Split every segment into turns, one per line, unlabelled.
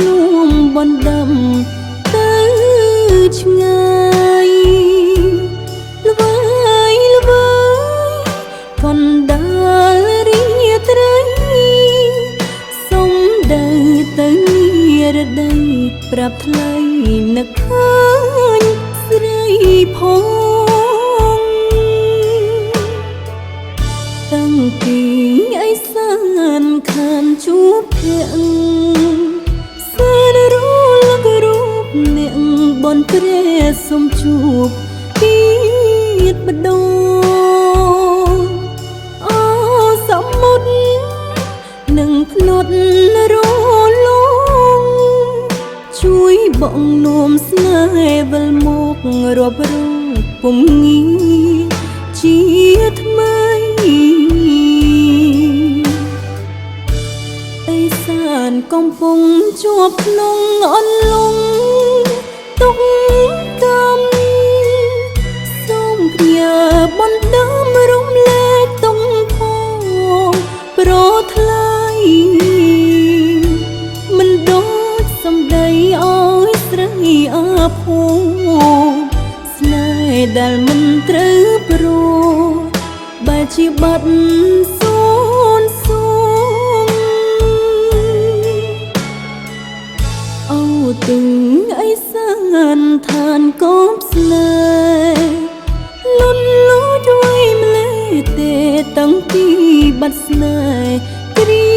នួមបណ្ដំទៅឆ្ងាយល្វើយល្វើយកណ្ដាលរាត្រីសុំដើរទៅនារដីប្រាប់ថ្លៃនឹកឃើញស្រីផងតាំងពីឯសានខានជួបភក្តិសានរលករូបអ្នកបនព្រះសុំជួបទៀតបដងអូសមុទ្រនឹងភ្នត់រលងជួយបងនោមស្នេហ៍វិលមករອບរងពុំងាជាថ្មីឯសានកំពុងជាប់ក្នុងអន្លង់ទុកកម្មសូមព្យាបណ្ដាំរំលែកទុំផងប្រថ្លៃមិនដូចសម្ដីអើយស្រីអាភូស្នេហ៍ដែលមិនត្រូវព្រោះបែរជាបាត់សូន្យសងអូទឹងឯសានឋានកូនស្នេហ៍លន់លូចໄວម្លេះទេតាំងពីបាត់ស្នេហ៍ក្រៀ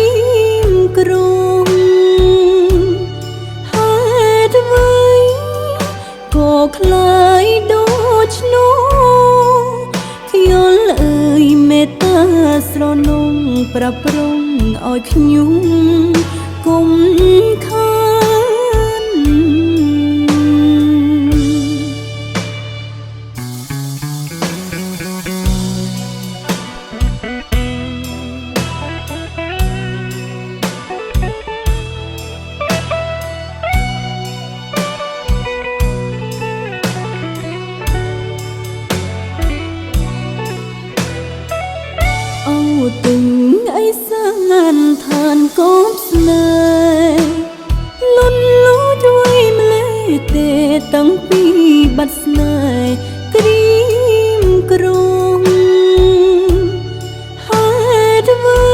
មក្រំហេតុអ្វីក៏คล้ายដូចនោះខ្យល់អើយមេត្តាស្រនំប្រាប់ប្រងឲ្យខ្ញុំគុំខានទឹងឯសានឋានកូនស្នេហ៍លន់លូចໄວម្លេះទេតាំងពីបាត់ស្នេហ៍ក្រៀមក្រំហេតុអ្វី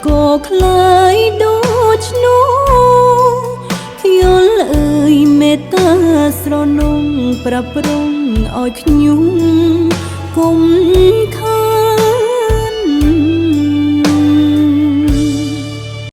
ក៏คล้ายដូចនោះខ្យល់អើយមេត្តាស្រនំប្រាប់ប្រងឲ្យខ្ញុំគុំ